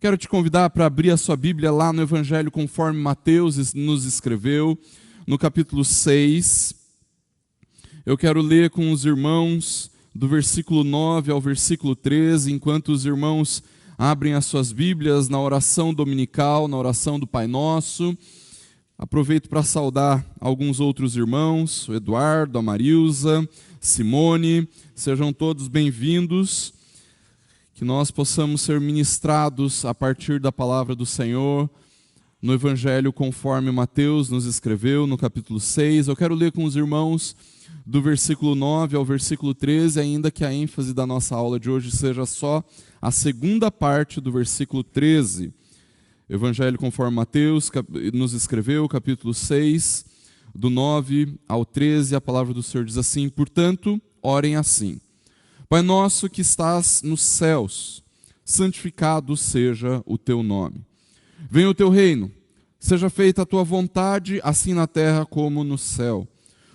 Quero te convidar para abrir a sua Bíblia lá no Evangelho conforme Mateus nos escreveu, no capítulo 6. Eu quero ler com os irmãos do versículo 9 ao versículo 13, enquanto os irmãos abrem as suas Bíblias na oração dominical, na oração do Pai Nosso. Aproveito para saudar alguns outros irmãos, o Eduardo, a Marilza, Simone, sejam todos bem-vindos. Que nós possamos ser ministrados a partir da palavra do Senhor, no Evangelho conforme Mateus nos escreveu, no capítulo 6. Eu quero ler com os irmãos do versículo 9 ao versículo 13, ainda que a ênfase da nossa aula de hoje seja só a segunda parte do versículo 13. Evangelho conforme Mateus nos escreveu, capítulo 6, do 9 ao 13, a palavra do Senhor diz assim: portanto, orem assim. Pai nosso que estás nos céus, santificado seja o teu nome. Venha o teu reino, seja feita a tua vontade, assim na terra como no céu.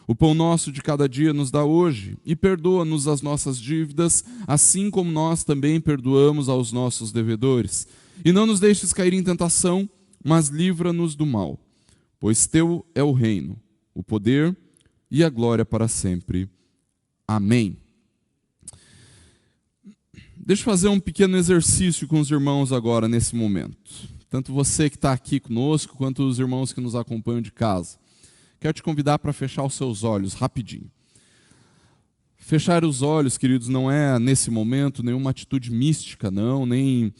O pão nosso de cada dia nos dá hoje, e perdoa-nos as nossas dívidas, assim como nós também perdoamos aos nossos devedores. E não nos deixes cair em tentação, mas livra-nos do mal. Pois teu é o reino, o poder e a glória para sempre. Amém. Deixa eu fazer um pequeno exercício com os irmãos agora, nesse momento. Tanto você que está aqui conosco, quanto os irmãos que nos acompanham de casa. Quero te convidar para fechar os seus olhos, rapidinho. Fechar os olhos, queridos, não é, nesse momento, nenhuma atitude mística, não, nem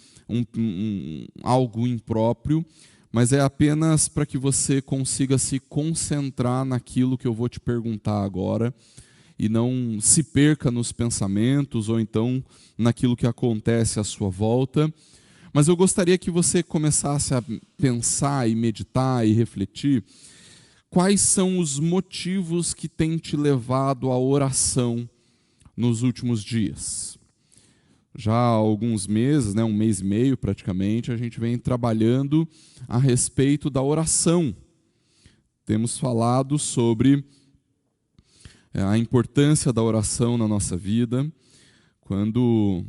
algo impróprio, mas é apenas para que você consiga se concentrar naquilo que eu vou te perguntar agora, e não se perca nos pensamentos ou então naquilo que acontece à sua volta. Mas eu gostaria que você começasse a pensar e meditar e refletir quais são os motivos que têm te levado à oração nos últimos dias. Já há alguns meses, um mês e meio praticamente, a gente vem trabalhando a respeito da oração. Temos falado sobre a importância da oração na nossa vida, quando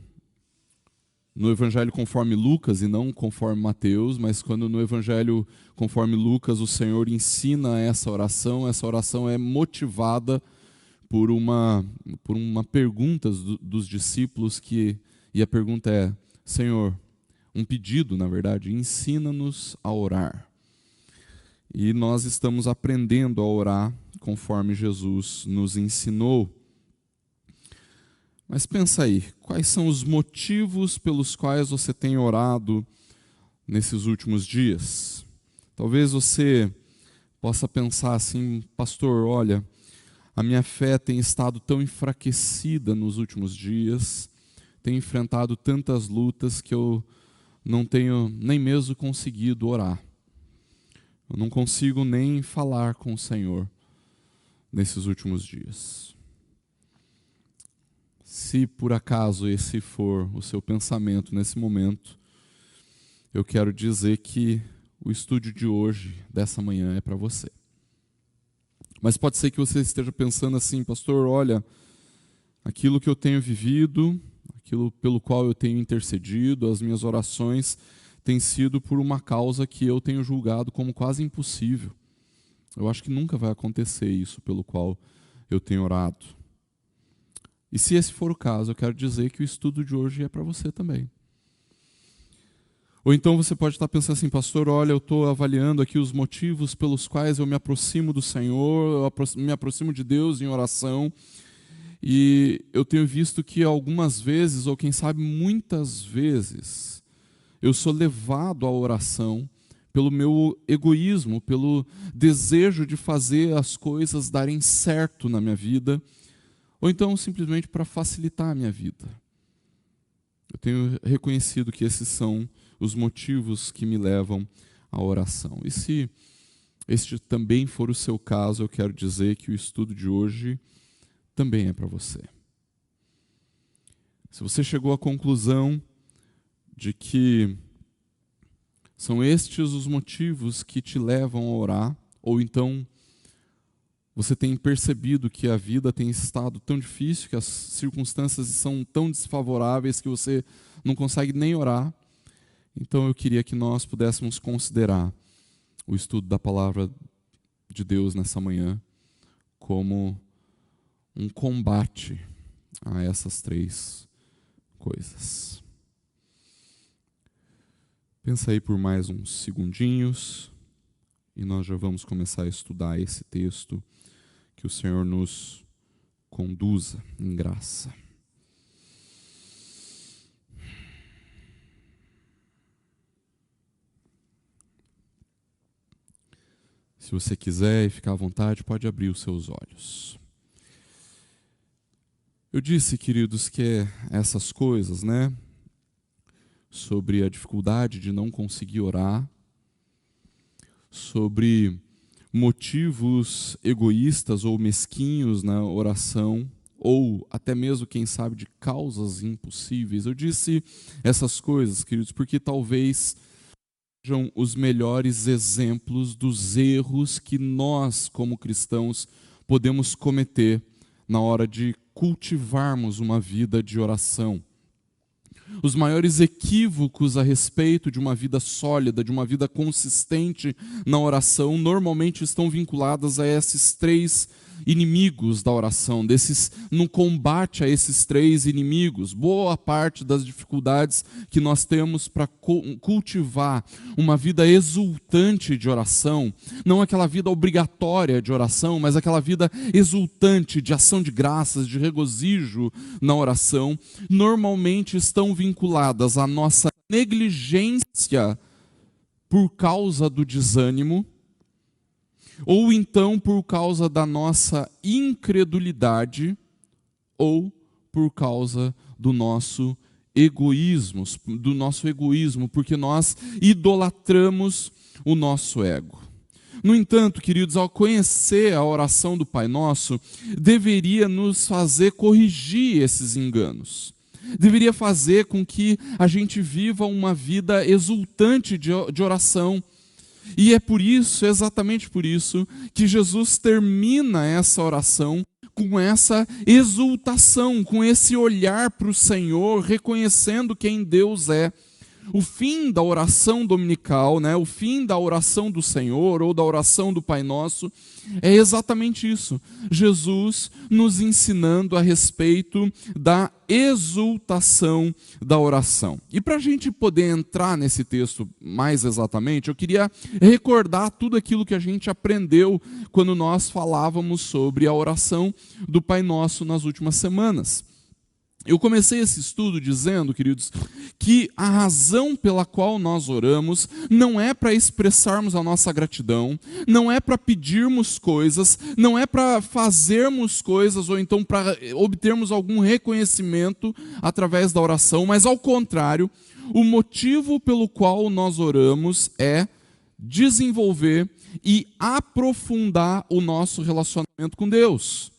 no Evangelho conforme Lucas, e não conforme Mateus, mas quando no Evangelho conforme Lucas o Senhor ensina essa oração é motivada por uma pergunta dos discípulos, e a pergunta é: Senhor, um pedido, na verdade, ensina-nos a orar. E nós estamos aprendendo a orar conforme Jesus nos ensinou. Mas pensa aí, quais são os motivos pelos quais você tem orado nesses últimos dias? Talvez você possa pensar assim: pastor, olha, a minha fé tem estado tão enfraquecida nos últimos dias, tenho enfrentado tantas lutas que eu não tenho nem mesmo conseguido orar. Eu não consigo nem falar com o Senhor nesses últimos dias. Se por acaso esse for o seu pensamento nesse momento, eu quero dizer que o estudo de hoje, dessa manhã, é para você. Mas pode ser que você esteja pensando assim: pastor, olha, aquilo que eu tenho vivido, aquilo pelo qual eu tenho intercedido, as minhas orações têm sido por uma causa que eu tenho julgado como quase impossível. Eu acho que nunca vai acontecer isso pelo qual eu tenho orado. E se esse for o caso, eu quero dizer que o estudo de hoje é para você também. Ou então você pode estar pensando assim: pastor, olha, eu estou avaliando aqui os motivos pelos quais eu me aproximo do Senhor, eu me aproximo de Deus em oração, e eu tenho visto que algumas vezes, ou quem sabe muitas vezes, eu sou levado à oração pelo meu egoísmo, pelo desejo de fazer as coisas darem certo na minha vida, ou então simplesmente para facilitar a minha vida. Eu tenho reconhecido que esses são os motivos que me levam à oração. E se este também for o seu caso, eu quero dizer que o estudo de hoje também é para você. Se você chegou à conclusão de que são estes os motivos que te levam a orar, ou então você tem percebido que a vida tem estado tão difícil, que as circunstâncias são tão desfavoráveis que você não consegue nem orar, Então eu queria que nós pudéssemos considerar o estudo da palavra de Deus nessa manhã como um combate a essas três coisas. Pensa aí por mais uns segundinhos e nós já vamos começar a estudar esse texto. Que o Senhor nos conduza em graça. Se você quiser e ficar à vontade, pode abrir os seus olhos. Eu disse, queridos, que essas coisas, né, sobre a dificuldade de não conseguir orar, sobre motivos egoístas ou mesquinhos na oração, ou até mesmo, quem sabe, de causas impossíveis. Eu disse essas coisas, queridos, porque talvez sejam os melhores exemplos dos erros que nós, como cristãos, podemos cometer na hora de cultivarmos uma vida de oração. Os maiores equívocos a respeito de uma vida sólida, de uma vida consistente na oração, normalmente estão vinculados a esses três inimigos da oração, no combate a esses três inimigos. Boa parte das dificuldades que nós temos para cultivar uma vida exultante de oração, não aquela vida obrigatória de oração, mas aquela vida exultante de ação de graças, de regozijo na oração, normalmente estão vinculadas à nossa negligência por causa do desânimo, ou então por causa da nossa incredulidade, ou por causa do nosso egoísmo, porque nós idolatramos o nosso ego. No entanto, queridos, ao conhecer a oração do Pai Nosso, deveria nos fazer corrigir esses enganos. Deveria fazer com que a gente viva uma vida exultante de oração. E é por isso, exatamente por isso, que Jesus termina essa oração com essa exultação, com esse olhar para o Senhor, reconhecendo quem Deus é. O fim da oração dominical, né, o fim da oração do Senhor ou da oração do Pai Nosso, é exatamente isso. Jesus nos ensinando a respeito da exultação da oração. E para a gente poder entrar nesse texto mais exatamente, eu queria recordar tudo aquilo que a gente aprendeu quando nós falávamos sobre a oração do Pai Nosso nas últimas semanas. Eu comecei esse estudo dizendo, queridos, que a razão pela qual nós oramos não é para expressarmos a nossa gratidão, não é para pedirmos coisas, não é para fazermos coisas ou então para obtermos algum reconhecimento através da oração, mas ao contrário, o motivo pelo qual nós oramos é desenvolver e aprofundar o nosso relacionamento com Deus.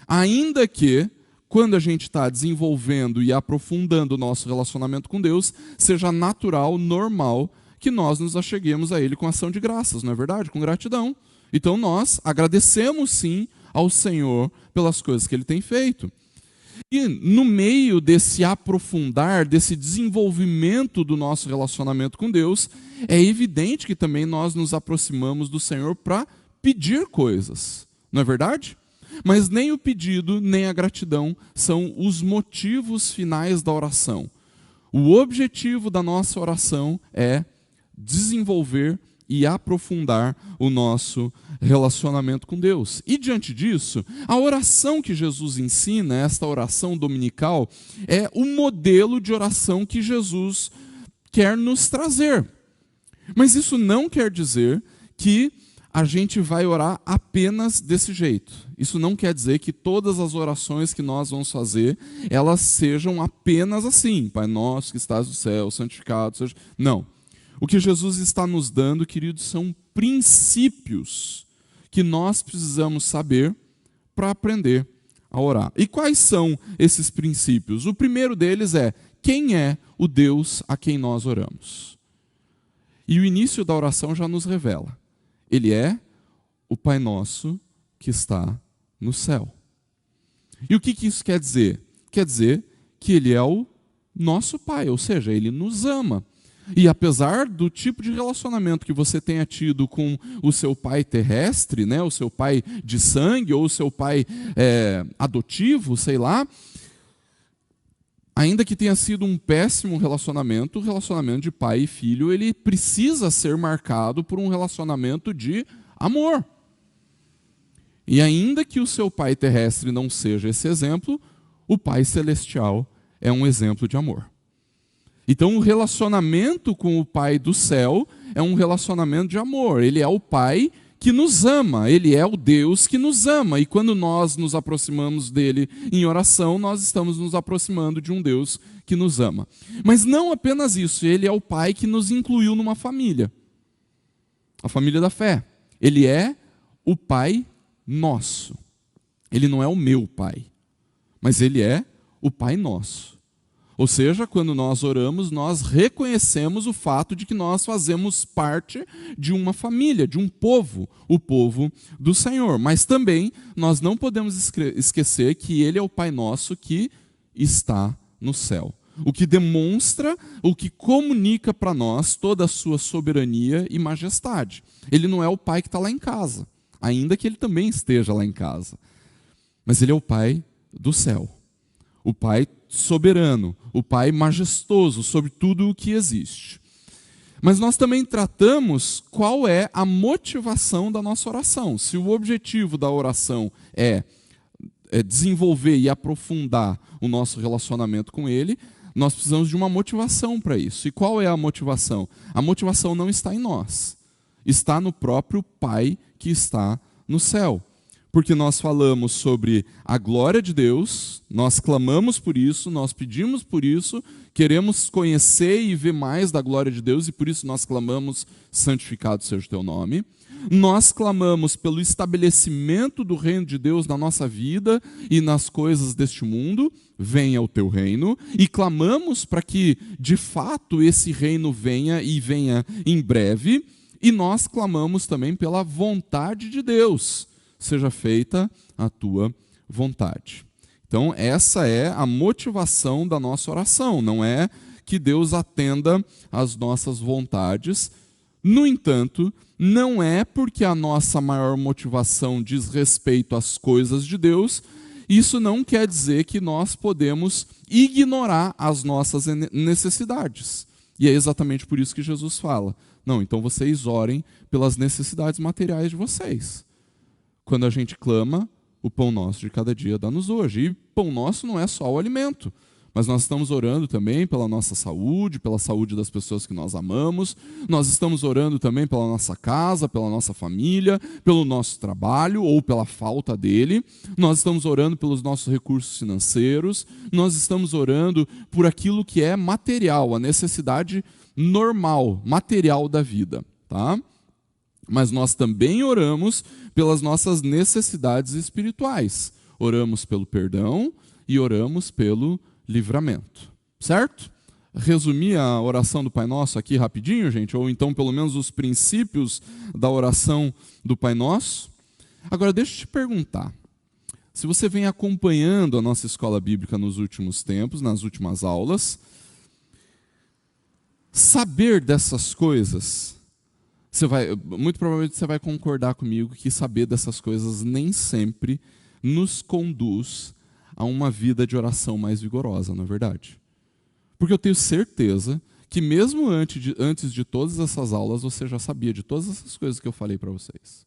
Ainda que quando a gente está desenvolvendo e aprofundando o nosso relacionamento com Deus, seja natural, normal, que nós nos acheguemos a Ele com ação de graças, não é verdade? Com gratidão. Então nós agradecemos sim ao Senhor pelas coisas que Ele tem feito. E no meio desse aprofundar, desse desenvolvimento do nosso relacionamento com Deus, é evidente que também nós nos aproximamos do Senhor para pedir coisas, não é verdade? Mas nem o pedido, nem a gratidão são os motivos finais da oração. O objetivo da nossa oração é desenvolver e aprofundar o nosso relacionamento com Deus. E diante disso, a oração que Jesus ensina, esta oração dominical, é o modelo de oração que Jesus quer nos trazer. Mas isso não quer dizer que a gente vai orar apenas desse jeito. Isso não quer dizer que todas as orações que nós vamos fazer, elas sejam apenas assim. Pai nosso que estás no céu, santificado seja... Não. O que Jesus está nos dando, queridos, são princípios que nós precisamos saber para aprender a orar. E quais são esses princípios? O primeiro deles é: quem é o Deus a quem nós oramos? E o início da oração já nos revela. Ele é o Pai Nosso que está no céu. E o que isso quer dizer? Quer dizer que Ele é o nosso Pai, ou seja, Ele nos ama. E apesar do tipo de relacionamento que você tenha tido com o seu pai terrestre, né, o seu pai de sangue ou o seu pai adotivo, sei lá, ainda que tenha sido um péssimo relacionamento, o relacionamento de pai e filho, ele precisa ser marcado por um relacionamento de amor. E ainda que o seu pai terrestre não seja esse exemplo, o pai celestial é um exemplo de amor. Então, o relacionamento com o Pai do céu é um relacionamento de amor. Ele é o Pai que nos ama, Ele é o Deus que nos ama. E quando nós nos aproximamos dele em oração, nós estamos nos aproximando de um Deus que nos ama. Mas não apenas isso, Ele é o Pai que nos incluiu numa família. A família da fé. Ele é o Pai nosso. Ele não é o meu Pai, mas Ele é o Pai nosso. Ou seja, quando nós oramos, nós reconhecemos o fato de que nós fazemos parte de uma família, de um povo, o povo do Senhor. Mas também nós não podemos esquecer que Ele é o Pai nosso que está no céu. O que demonstra, o que comunica para nós toda a sua soberania e majestade. Ele não é o Pai que está lá em casa, ainda que Ele também esteja lá em casa. Mas Ele é o Pai do céu. O Pai soberano, o Pai majestoso sobre tudo o que existe. Mas nós também tratamos qual é a motivação da nossa oração. Se o objetivo da oração é desenvolver e aprofundar o nosso relacionamento com Ele, nós precisamos de uma motivação para isso. E qual é a motivação? A motivação não está em nós, está no próprio Pai que está no céu. Porque nós falamos sobre a glória de Deus, nós clamamos por isso, nós pedimos por isso, queremos conhecer e ver mais da glória de Deus, e por isso nós clamamos, santificado seja o teu nome. Nós clamamos pelo estabelecimento do reino de Deus na nossa vida e nas coisas deste mundo, venha o teu reino, e clamamos para que, de fato, esse reino venha e venha em breve, e nós clamamos também pela vontade de Deus. Seja feita a tua vontade. Então, essa é a motivação da nossa oração, não é que Deus atenda às nossas vontades. No entanto, não é porque a nossa maior motivação diz respeito às coisas de Deus, isso não quer dizer que nós podemos ignorar as nossas necessidades. E é exatamente por isso que Jesus fala: não, então vocês orem pelas necessidades materiais de vocês. Quando a gente clama, o pão nosso de cada dia dá-nos hoje. E pão nosso não é só o alimento, mas nós estamos orando também pela nossa saúde, pela saúde das pessoas que nós amamos. Nós estamos orando também pela nossa casa, pela nossa família, pelo nosso trabalho ou pela falta dele. Nós estamos orando pelos nossos recursos financeiros. Nós estamos orando por aquilo que é material, a necessidade normal, material da vida, tá? Mas nós também oramos pelas nossas necessidades espirituais. Oramos pelo perdão e oramos pelo livramento. Certo? Resumir a oração do Pai Nosso aqui rapidinho, gente? Ou então pelo menos os princípios da oração do Pai Nosso. Agora deixa eu te perguntar. Se você vem acompanhando a nossa escola bíblica nos últimos tempos, nas últimas aulas, saber dessas coisas... muito provavelmente você vai concordar comigo que saber dessas coisas nem sempre nos conduz a uma vida de oração mais vigorosa, não é verdade? Porque eu tenho certeza que mesmo antes de todas essas aulas, você já sabia de todas essas coisas que eu falei para vocês.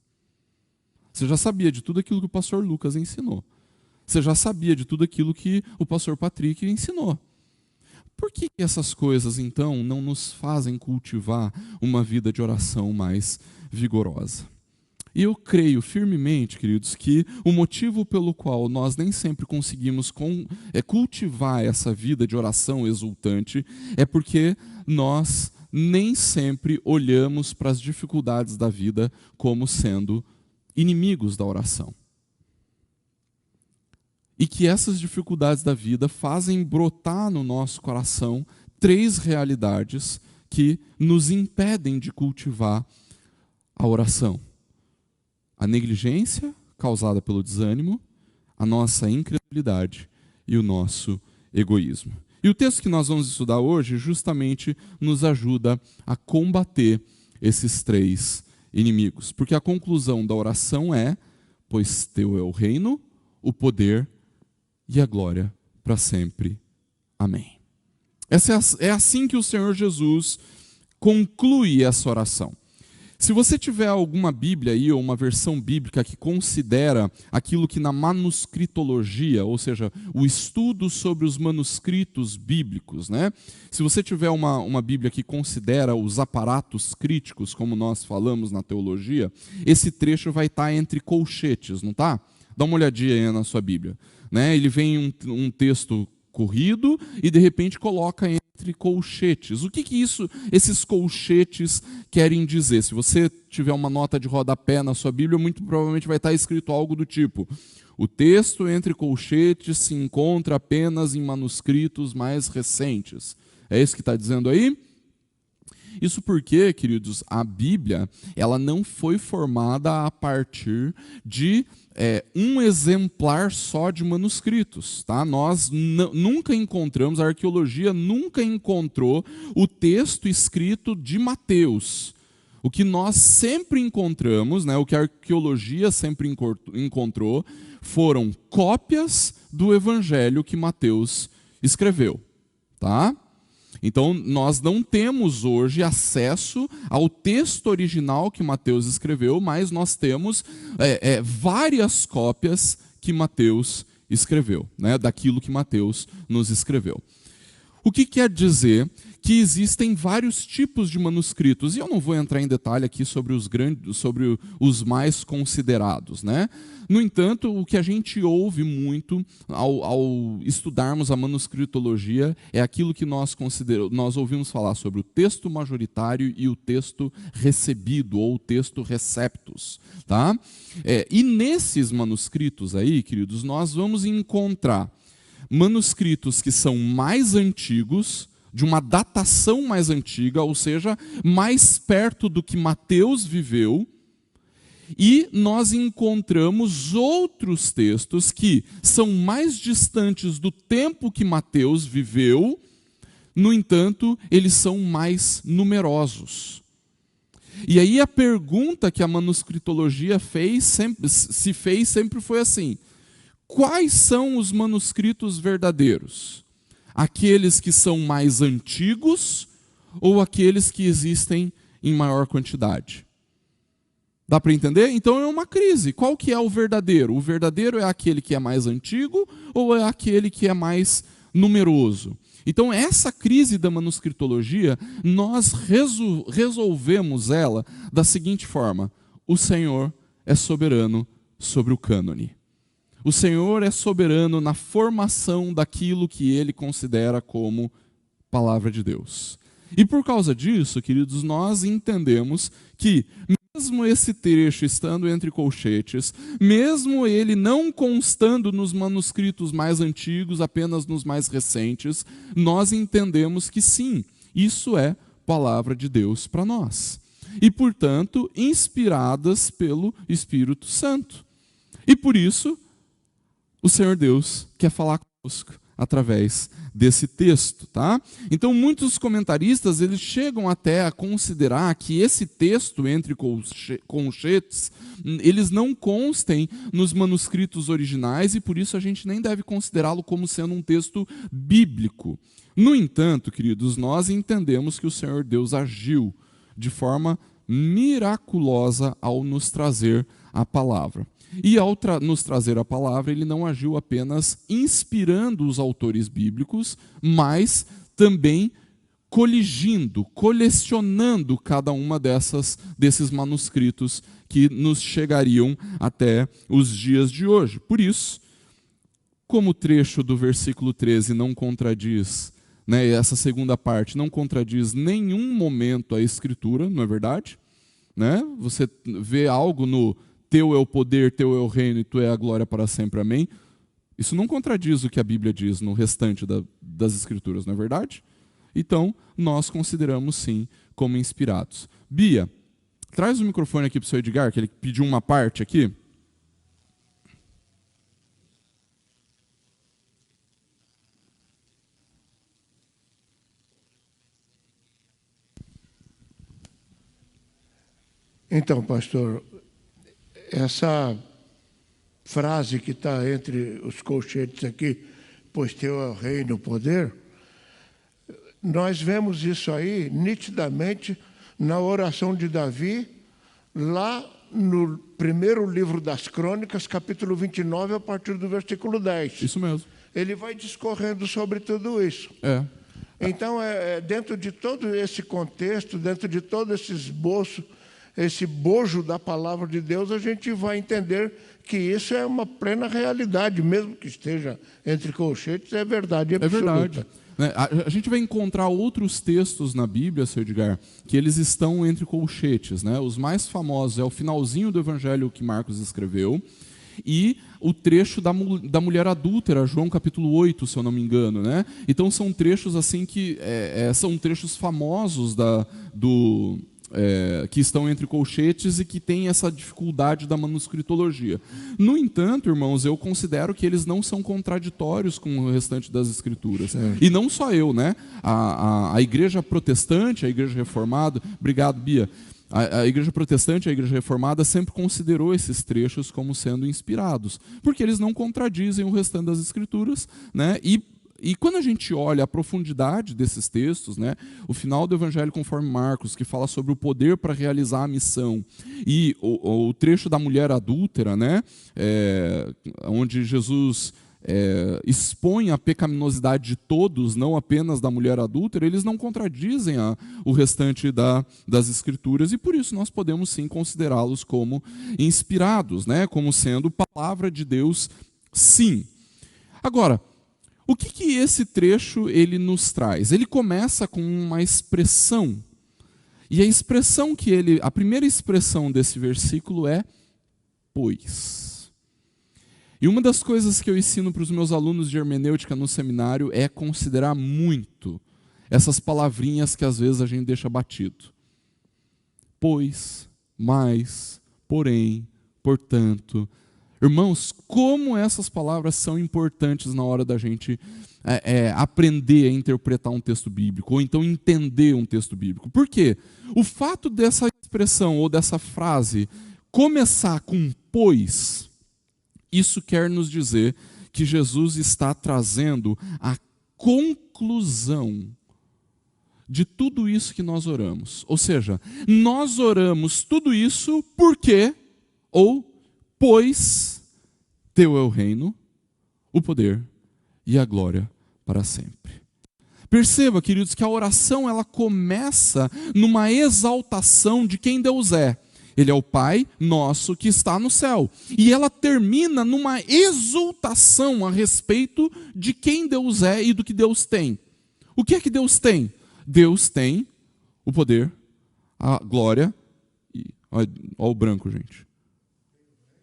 Você já sabia de tudo aquilo que o pastor Lucas ensinou. Você já sabia de tudo aquilo que o pastor Patrick ensinou. Por que essas coisas, então, não nos fazem cultivar uma vida de oração mais vigorosa? E eu creio firmemente, queridos, que o motivo pelo qual nós nem sempre conseguimos cultivar essa vida de oração exultante é porque nós nem sempre olhamos para as dificuldades da vida como sendo inimigos da oração. E que essas dificuldades da vida fazem brotar no nosso coração 3 realidades que nos impedem de cultivar a oração. A negligência, causada pelo desânimo, a nossa incredulidade e o nosso egoísmo. E o texto que nós vamos estudar hoje justamente nos ajuda a combater esses três inimigos. Porque a conclusão da oração é: pois teu é o reino, o poder e a glória para sempre. Amém. É assim que o Senhor Jesus conclui essa oração. Se você tiver alguma Bíblia aí, ou uma versão bíblica que considera aquilo que na manuscritologia, ou seja, o estudo sobre os manuscritos bíblicos, né? Se você tiver uma Bíblia que considera os aparatos críticos, como nós falamos na teologia, esse trecho vai estar entre colchetes, não está? Dá uma olhadinha aí na sua Bíblia. Né? Ele vem um texto corrido e de repente coloca entre colchetes. O que esses colchetes querem dizer? Se você tiver uma nota de rodapé na sua Bíblia, muito provavelmente vai estar escrito algo do tipo: o texto entre colchetes se encontra apenas em manuscritos mais recentes. É isso que está dizendo aí? Isso porque, queridos, a Bíblia ela não foi formada a partir de um exemplar só de manuscritos. Tá? Nós nunca encontramos, a arqueologia nunca encontrou o texto escrito de Mateus. O que nós sempre encontramos, né, o que a arqueologia sempre encontrou, foram cópias do evangelho que Mateus escreveu. Tá? Então, nós não temos hoje acesso ao texto original que Mateus escreveu, mas nós temos várias cópias que Mateus escreveu, né, daquilo que Mateus nos escreveu. O que quer dizer que existem vários tipos de manuscritos, e eu não vou entrar em detalhe aqui sobre os mais considerados, né? No entanto, o que a gente ouve muito ao estudarmos a manuscritologia é aquilo que nós ouvimos falar sobre o texto majoritário e o texto recebido, ou o texto receptus. Tá? E nesses manuscritos aí, queridos, nós vamos encontrar manuscritos que são mais antigos, de uma datação mais antiga, ou seja, mais perto do que Mateus viveu, e nós encontramos outros textos que são mais distantes do tempo que Mateus viveu, no entanto, eles são mais numerosos. E aí a pergunta que a manuscritologia se fez sempre foi assim: quais são os manuscritos verdadeiros? Aqueles que são mais antigos ou aqueles que existem em maior quantidade? Dá para entender? Então é uma crise. Qual que é o verdadeiro? O verdadeiro é aquele que é mais antigo ou é aquele que é mais numeroso? Então essa crise da manuscritologia, nós resolvemos ela da seguinte forma: o Senhor é soberano sobre o cânone. O Senhor é soberano na formação daquilo que Ele considera como palavra de Deus. E por causa disso, queridos, nós entendemos que, mesmo esse trecho estando entre colchetes, mesmo ele não constando nos manuscritos mais antigos, apenas nos mais recentes, nós entendemos que sim, isso é palavra de Deus para nós. E, portanto, inspiradas pelo Espírito Santo. E por isso, o Senhor Deus quer falar conosco através desse texto, tá? Então, muitos comentaristas, eles chegam até a considerar que esse texto entre colchetes, eles não constem nos manuscritos originais e por isso a gente nem deve considerá-lo como sendo um texto bíblico. No entanto, queridos, nós entendemos que o Senhor Deus agiu de forma miraculosa ao nos trazer a palavra. E ao nos trazer a palavra, ele não agiu apenas inspirando os autores bíblicos, mas também colecionando cada uma desses manuscritos que nos chegariam até os dias de hoje. Por isso, como o trecho do versículo 13 não contradiz, né, essa segunda parte não contradiz nenhum momento a Escritura, não é verdade? Né? Você vê algo no teu é o poder, teu é o reino e tu é a glória para sempre, amém? Isso não contradiz o que a Bíblia diz no restante das Escrituras, não é verdade? Então, nós consideramos sim como inspirados. Bia, traz o microfone aqui para o seu Edgar, que ele pediu uma parte aqui. Então, pastor, essa frase que está entre os colchetes aqui, pois teu é o reino e o poder, nós vemos isso aí nitidamente na oração de Davi, lá no primeiro livro das Crônicas, capítulo 29, a partir do versículo 10. Isso mesmo. Ele vai discorrendo sobre tudo isso. Então, dentro de todo esse contexto, dentro de todo esse esboço, esse bojo da palavra de Deus, a gente vai entender que isso é uma plena realidade, mesmo que esteja entre colchetes, é verdade absoluta. É verdade. A gente vai encontrar outros textos na Bíblia, Sr. Edgar, que eles estão entre colchetes, né? Os mais famosos é o finalzinho do evangelho que Marcos escreveu e o trecho da mulher adúltera, João capítulo 8, se eu não me engano, né? Então são trechos assim que são trechos famosos que estão entre colchetes e que têm essa dificuldade da manuscritologia. No entanto, irmãos, eu considero que eles não são contraditórios com o restante das escrituras. E não só eu, né? A igreja protestante, a igreja reformada, obrigado, Bia, a igreja protestante, a igreja reformada sempre considerou esses trechos como sendo inspirados, porque eles não contradizem o restante das escrituras, né? E quando a gente olha a profundidade desses textos, né, o final do Evangelho conforme Marcos, que fala sobre o poder para realizar a missão, e o trecho da mulher adúltera, né, onde Jesus expõe a pecaminosidade de todos, não apenas da mulher adúltera, eles não contradizem o restante das Escrituras, e por isso nós podemos sim considerá-los como inspirados, né, como sendo palavra de Deus, sim. Agora, o que esse trecho ele nos traz? Ele começa com uma expressão. E a primeira expressão desse versículo é pois. E uma das coisas que eu ensino para os meus alunos de hermenêutica no seminário é considerar muito essas palavrinhas que às vezes a gente deixa batido. Pois, mas, porém, portanto. Irmãos, como essas palavras são importantes na hora da gente aprender a interpretar um texto bíblico, ou então entender um texto bíblico. Por quê? O fato dessa expressão ou dessa frase começar com pois, isso quer nos dizer que Jesus está trazendo a conclusão de tudo isso que nós oramos. Ou seja, nós oramos tudo isso porque, ou pois teu é o reino, o poder e a glória para sempre. Perceba, queridos, que a oração ela começa numa exaltação de quem Deus é. Ele é o Pai nosso que está no céu. E ela termina numa exultação a respeito de quem Deus é e do que Deus tem. O que é que Deus tem? Deus tem o poder, a glória e... Olha o branco, gente.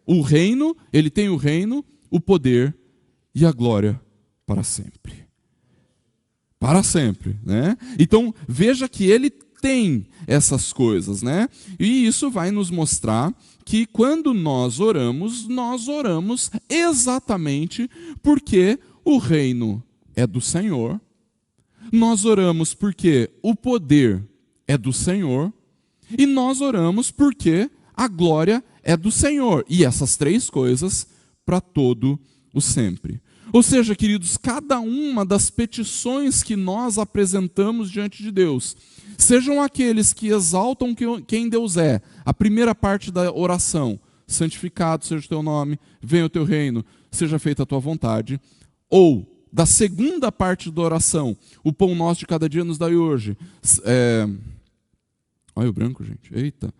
O reino, ele tem o reino, o poder e a glória para sempre. Para sempre, né? Então, veja que ele tem essas coisas, né? E isso vai nos mostrar que quando nós oramos exatamente porque o reino é do Senhor. Nós oramos porque o poder é do Senhor. E nós oramos porque a glória é do Senhor. E essas três coisas para todo o sempre. Ou seja, queridos, cada uma das petições que nós apresentamos diante de Deus, sejam aqueles que exaltam quem Deus é, a primeira parte da oração, santificado seja o teu nome, venha o teu reino, seja feita a tua vontade, ou da segunda parte da oração, o pão nosso de cada dia nos dai hoje. Olha o branco, gente, eita.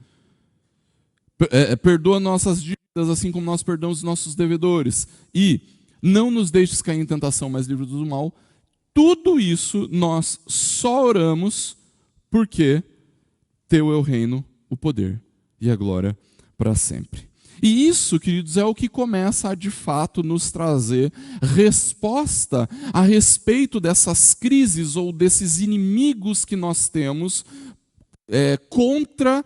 Perdoa nossas dívidas, assim como nós perdoamos os nossos devedores. E não nos deixes cair em tentação, mas livra-nos do mal. Tudo isso nós só oramos porque teu é o reino, o poder e a glória para sempre. E isso, queridos, é o que começa a de fato nos trazer resposta a respeito dessas crises ou desses inimigos que nós temos contra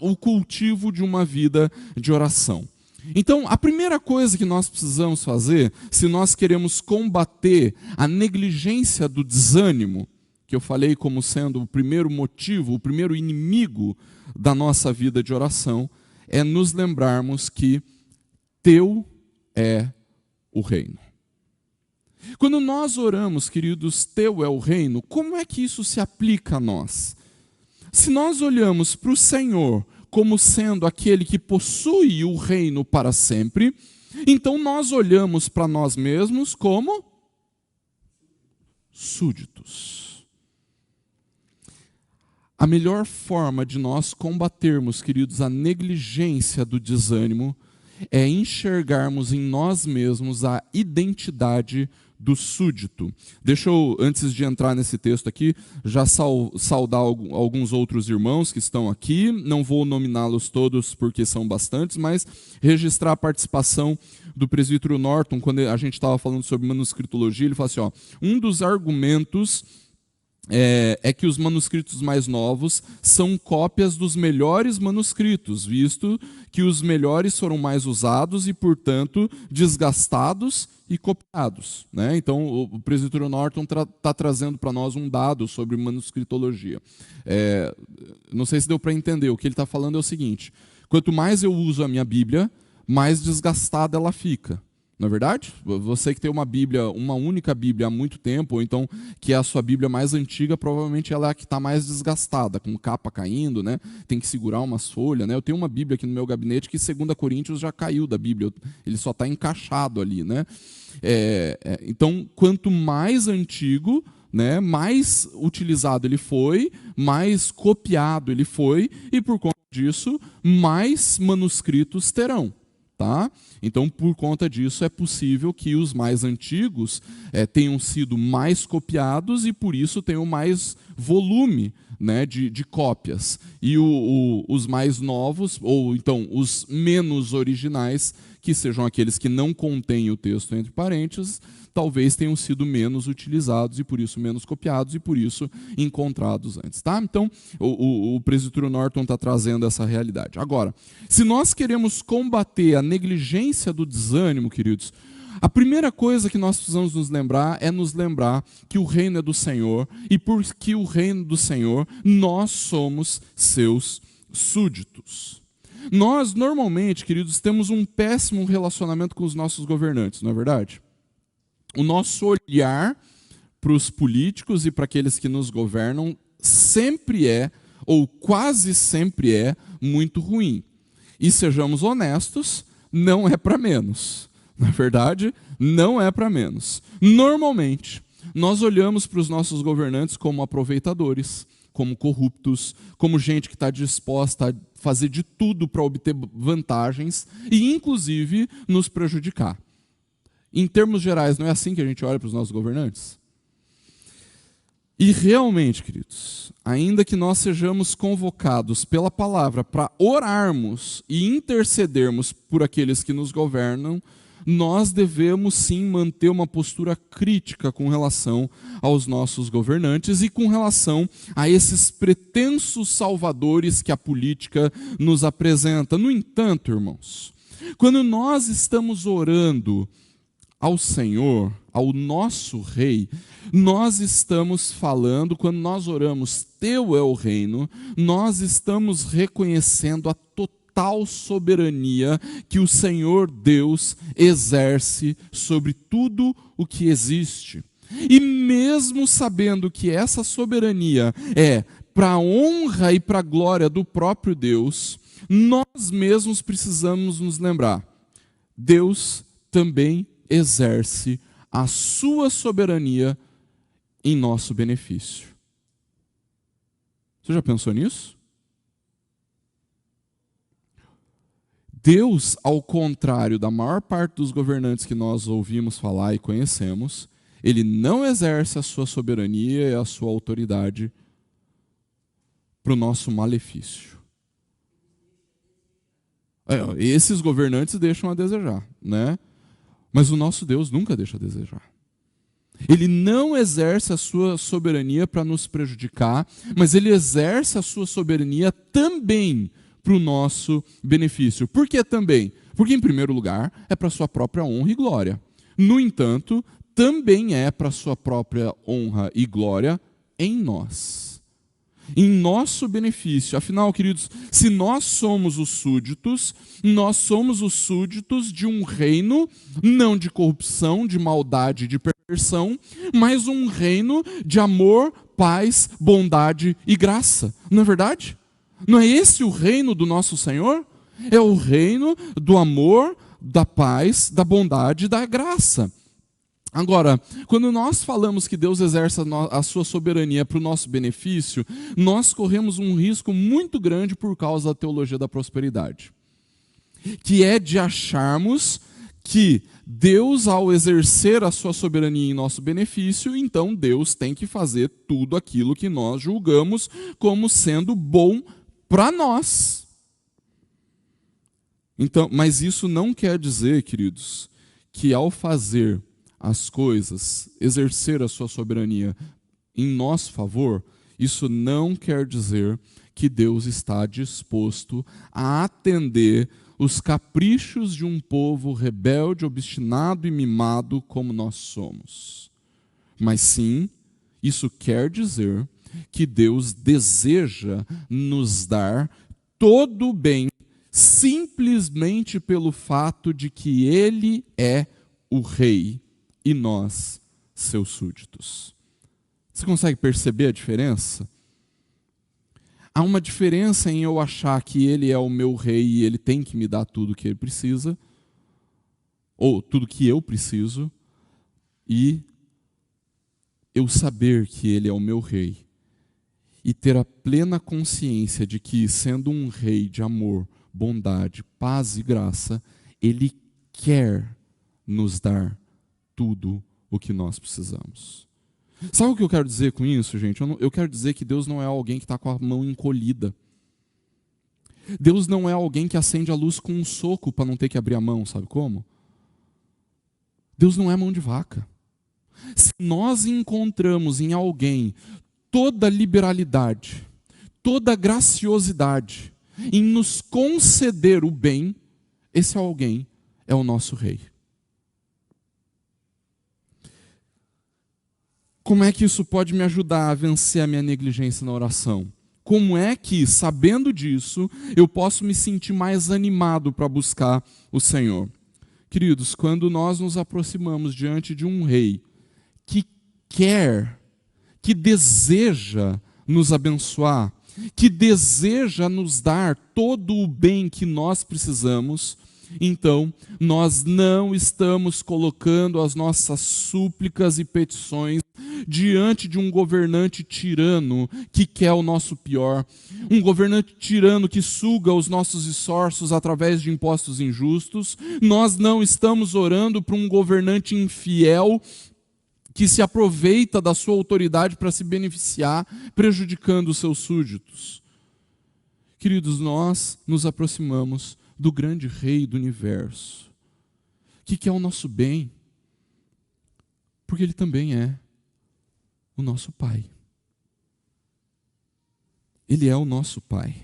o cultivo de uma vida de oração. Então, a primeira coisa que nós precisamos fazer, se nós queremos combater a negligência do desânimo, que eu falei como sendo o primeiro motivo, o primeiro inimigo da nossa vida de oração, é nos lembrarmos que teu é o reino. Quando nós oramos, queridos, teu é o reino, como é que isso se aplica a nós? Se nós olhamos para o Senhor como sendo aquele que possui o reino para sempre, então nós olhamos para nós mesmos como súditos. A melhor forma de nós combatermos, queridos, a negligência do desânimo é enxergarmos em nós mesmos a identidade do súdito. Deixa eu, antes de entrar nesse texto aqui, já saudar alguns outros irmãos que estão aqui. Não vou nominá-los todos porque são bastantes, mas registrar a participação do presbítero Norton, quando a gente estava falando sobre manuscritologia. Ele fala assim, um dos argumentos é que os manuscritos mais novos são cópias dos melhores manuscritos, visto que os melhores foram mais usados e, portanto, desgastados e copiados, né? Então, o presbítero Norton está trazendo para nós um dado sobre manuscritologia. Não sei se deu para entender. O que ele está falando é o seguinte: quanto mais eu uso a minha Bíblia, mais desgastada ela fica. Não é verdade? Você que tem uma Bíblia, uma única Bíblia há muito tempo, ou então que é a sua Bíblia mais antiga, provavelmente ela é a que está mais desgastada, com capa caindo, né? Tem que segurar umas folhas, né? Eu tenho uma Bíblia aqui no meu gabinete que 2 Coríntios já caiu da Bíblia, ele só está encaixado ali, né? Então, quanto mais antigo, né, mais utilizado ele foi, mais copiado ele foi, e por conta disso, mais manuscritos terão. Tá? Então, por conta disso, é possível que os mais antigos tenham sido mais copiados e, por isso, tenham mais volume, né, de cópias. E os mais novos, ou então os menos originais, que sejam aqueles que não contêm o texto entre parênteses, talvez tenham sido menos utilizados e, por isso, menos copiados e, por isso, encontrados antes. Tá? Então, o presbítero Norton está trazendo essa realidade. Agora, se nós queremos combater a negligência do desânimo, queridos, a primeira coisa que nós precisamos nos lembrar é nos lembrar que o reino é do Senhor e, porque o reino do Senhor, nós somos seus súditos. Nós, normalmente, queridos, temos um péssimo relacionamento com os nossos governantes, não é verdade? O nosso olhar para os políticos e para aqueles que nos governam sempre ou quase sempre muito ruim. E sejamos honestos, não é para menos. Na verdade, não é para menos. Normalmente, nós olhamos para os nossos governantes como aproveitadores, como corruptos, como gente que está disposta a fazer de tudo para obter vantagens e, inclusive, nos prejudicar. Em termos gerais, não é assim que a gente olha para os nossos governantes? E realmente, queridos, ainda que nós sejamos convocados pela palavra para orarmos e intercedermos por aqueles que nos governam, nós devemos sim manter uma postura crítica com relação aos nossos governantes e com relação a esses pretensos salvadores que a política nos apresenta. No entanto, irmãos, quando nós estamos orando ao Senhor, ao nosso Rei, nós estamos falando, quando nós oramos, teu é o reino, nós estamos reconhecendo a total soberania que o Senhor Deus exerce sobre tudo o que existe. E mesmo sabendo que essa soberania é para a honra e para a glória do próprio Deus, nós mesmos precisamos nos lembrar, Deus também exerce a sua soberania em nosso benefício. Você já pensou nisso? Deus, ao contrário da maior parte dos governantes que nós ouvimos falar e conhecemos, ele não exerce a sua soberania e a sua autoridade para o nosso malefício. Esses governantes deixam a desejar, né? Mas o nosso Deus nunca deixa a desejar. Ele não exerce a sua soberania para nos prejudicar, mas ele exerce a sua soberania também para o nosso benefício. Por que também? Porque, em primeiro lugar, é para a sua própria honra e glória. No entanto, também é para a sua própria honra e glória em nós, em nosso benefício. Afinal, queridos, se nós somos os súditos de um reino não de corrupção, de maldade, de perversão, mas um reino de amor, paz, bondade e graça. Não é verdade? Não é esse o reino do nosso Senhor? É o reino do amor, da paz, da bondade e da graça. Agora, quando nós falamos que Deus exerce a sua soberania para o nosso benefício, nós corremos um risco muito grande por causa da teologia da prosperidade, que é de acharmos que Deus, ao exercer a sua soberania em nosso benefício, então Deus tem que fazer tudo aquilo que nós julgamos como sendo bom para nós. Então, mas isso não quer dizer, queridos, que ao fazer as coisas, exercer a sua soberania em nosso favor, isso não quer dizer que Deus está disposto a atender os caprichos de um povo rebelde, obstinado e mimado como nós somos. Mas sim, isso quer dizer que Deus deseja nos dar todo o bem simplesmente pelo fato de que Ele é o Rei e nós, seus súditos. Você consegue perceber a diferença? Há uma diferença em eu achar que Ele é o meu Rei e Ele tem que me dar tudo o que Ele precisa, ou tudo que eu preciso, e eu saber que Ele é o meu Rei e ter a plena consciência de que, sendo um Rei de amor, bondade, paz e graça, Ele quer nos dar tudo o que nós precisamos. Sabe o que eu quero dizer com isso, gente? Eu quero dizer que Deus não é alguém que está com a mão encolhida. Deus não é alguém que acende a luz com um soco para não ter que abrir a mão, sabe como? Deus não é mão de vaca. Se nós encontramos em alguém toda liberalidade, toda graciosidade em nos conceder o bem, esse alguém é o nosso Rei. Como é que isso pode me ajudar a vencer a minha negligência na oração? Como é que, sabendo disso, eu posso me sentir mais animado para buscar o Senhor? Queridos, quando nós nos aproximamos diante de um Rei que quer, que deseja nos abençoar, que deseja nos dar todo o bem que nós precisamos, então nós não estamos colocando as nossas súplicas e petições diante de um governante tirano que quer o nosso pior, um governante tirano que suga os nossos esforços através de impostos injustos. Nós não estamos orando para um governante infiel que se aproveita da sua autoridade para se beneficiar, prejudicando os seus súditos. Queridos, nós nos aproximamos do grande Rei do universo, que quer o nosso bem, porque Ele também é o nosso Pai. Ele é o nosso Pai.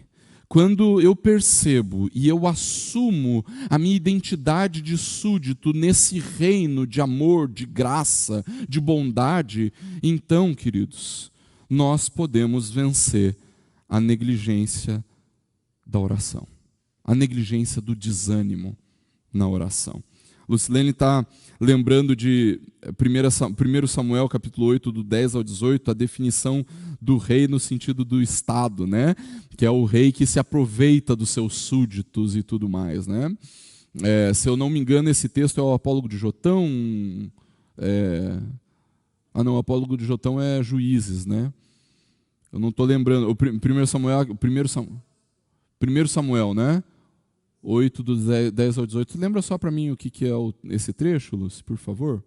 Quando eu percebo e eu assumo a minha identidade de súdito nesse reino de amor, de graça, de bondade, então, queridos, nós podemos vencer a negligência da oração, a negligência do desânimo na oração. Lucilene está lembrando de 1 Samuel, capítulo 8, do 10 ao 18, a definição do rei no sentido do Estado, né? Que é o rei que se aproveita dos seus súditos e tudo mais, né? Se eu não me engano, esse texto é o Apólogo de Jotão. O Apólogo de Jotão é Juízes, né? Eu não estou lembrando. O 1 Samuel, né? 8, do 10 ao 18. Lembra só para mim o que é esse trecho, Lúcio, por favor?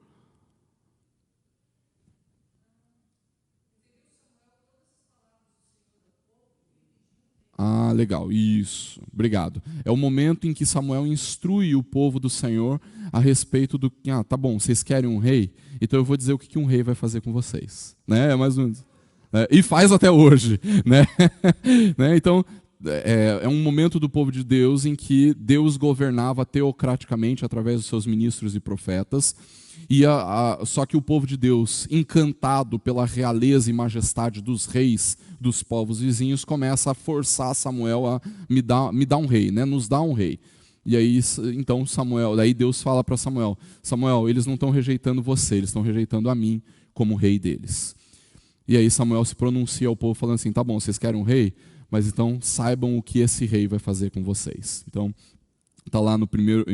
Ah, legal, isso, obrigado. É o momento em que Samuel instrui o povo do Senhor a respeito do... tá bom, vocês querem um rei? Então eu vou dizer o que um rei vai fazer com vocês. Né? É mais ou menos. E faz até hoje. Né? Né? Então... é um momento do povo de Deus em que Deus governava teocraticamente através dos seus ministros e profetas, e só que o povo de Deus, encantado pela realeza e majestade dos reis dos povos vizinhos, começa a forçar Samuel a me dar um rei, né? Nos dá um rei. E aí, então daí Deus fala para Samuel: Samuel, eles não estão rejeitando você, eles estão rejeitando a mim como rei deles. E aí Samuel se pronuncia ao povo falando assim: tá bom, vocês querem um rei? Mas então saibam o que esse rei vai fazer com vocês. Então, está lá no primeiro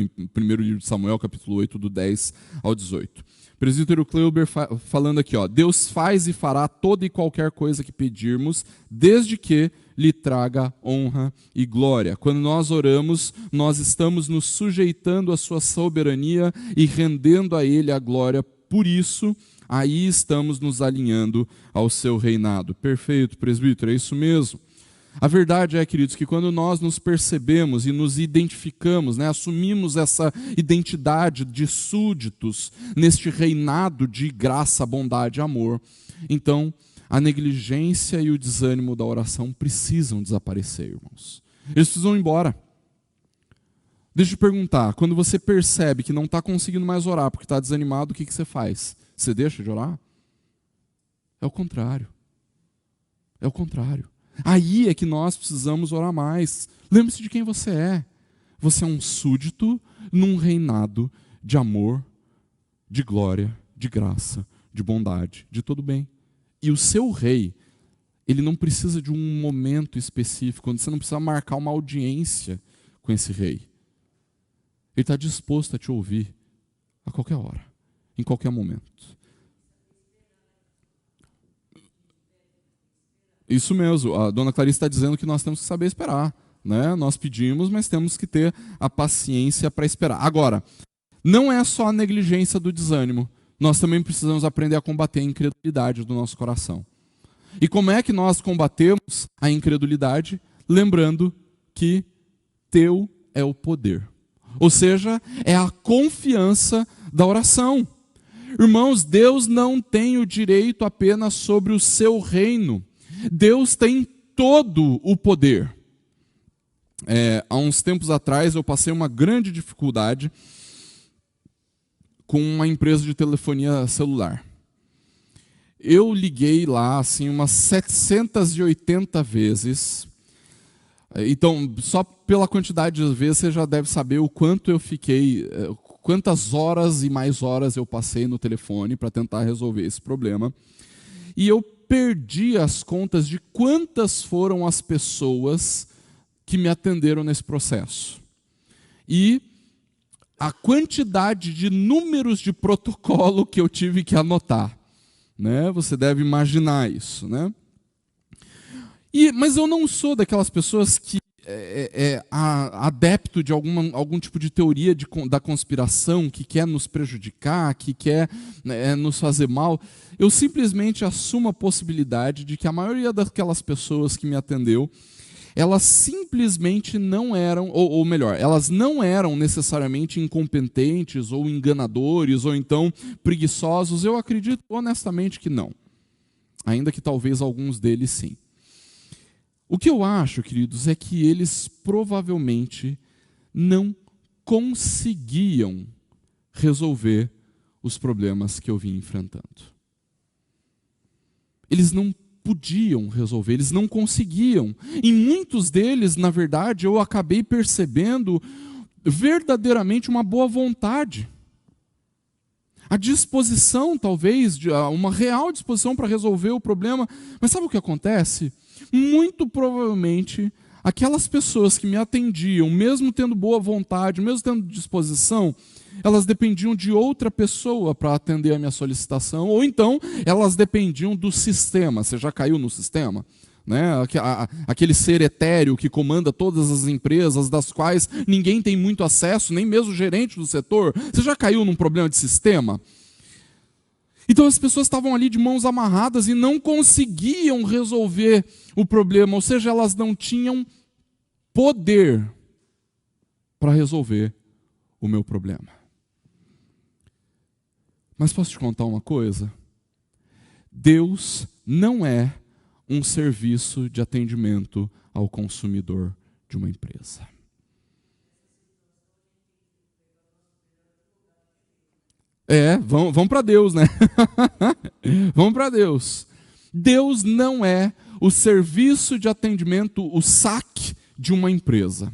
livro de Samuel, capítulo 8, do 10 ao 18. Presbítero Kleuber falando aqui, ó: Deus faz e fará toda e qualquer coisa que pedirmos, desde que lhe traga honra e glória. Quando nós oramos, nós estamos nos sujeitando à sua soberania e rendendo a ele a glória. Por isso, aí estamos nos alinhando ao seu reinado. Perfeito, presbítero, é isso mesmo. A verdade é, queridos, que quando nós nos percebemos e nos identificamos, né, assumimos essa identidade de súditos neste reinado de graça, bondade e amor, então a negligência e o desânimo da oração precisam desaparecer, irmãos. Eles precisam ir embora. Deixa eu te perguntar, quando você percebe que não está conseguindo mais orar porque está desanimado, o que você faz? Você deixa de orar? É o contrário. É o contrário. Aí é que nós precisamos orar mais. Lembre-se de quem você é. Você é um súdito num reinado de amor, de glória, de graça, de bondade, de todo bem. E o seu rei, ele não precisa de um momento específico, onde você não precisa marcar uma audiência com esse rei. Ele está disposto a te ouvir a qualquer hora, em qualquer momento. Isso mesmo, a dona Clarice está dizendo que nós temos que saber esperar, né? Nós pedimos, mas temos que ter a paciência para esperar. Agora, não é só a negligência do desânimo, nós também precisamos aprender a combater a incredulidade do nosso coração. E como é que nós combatemos a incredulidade? Lembrando que teu é o poder. Ou seja, é a confiança da oração. Irmãos, Deus não tem o direito apenas sobre o seu reino. Deus tem todo o poder. Há uns tempos atrás eu passei uma grande dificuldade com uma empresa de telefonia celular. Eu liguei lá assim umas 780 vezes. Então, só pela quantidade de vezes você já deve saber o quanto eu fiquei, quantas horas e mais horas eu passei no telefone para tentar resolver esse problema. E eu perdi as contas de quantas foram as pessoas que me atenderam nesse processo. E a quantidade de números de protocolo que eu tive que anotar, né? Você deve imaginar isso, né? Mas eu não sou daquelas pessoas que adepto de algum tipo de teoria da conspiração, que quer nos prejudicar, que quer nos fazer mal. Eu simplesmente assumo a possibilidade de que a maioria daquelas pessoas que me atendeu, elas simplesmente não eram, ou melhor, elas não eram necessariamente incompetentes ou enganadores ou então preguiçosos. Eu acredito honestamente que não. Ainda que talvez alguns deles sim. O que eu acho, queridos, é que eles provavelmente não conseguiam resolver os problemas que eu vim enfrentando. Eles não podiam resolver, eles não conseguiam. Em muitos deles, na verdade, eu acabei percebendo verdadeiramente uma boa vontade. A disposição, talvez, uma real disposição para resolver o problema. Mas sabe o que acontece? Muito provavelmente, aquelas pessoas que me atendiam, mesmo tendo boa vontade, mesmo tendo disposição, elas dependiam de outra pessoa para atender a minha solicitação, ou então elas dependiam do sistema. Você já caiu no sistema? Né? Aquele ser etéreo que comanda todas as empresas, das quais ninguém tem muito acesso, nem mesmo o gerente do setor. Você já caiu num problema de sistema? Então as pessoas estavam ali de mãos amarradas e não conseguiam resolver o problema, ou seja, elas não tinham poder para resolver o meu problema. Mas posso te contar uma coisa? Deus não é um serviço de atendimento ao consumidor de uma empresa. Vamos para Deus, né? Vamos para Deus. Deus não é o serviço de atendimento, o SAC de uma empresa.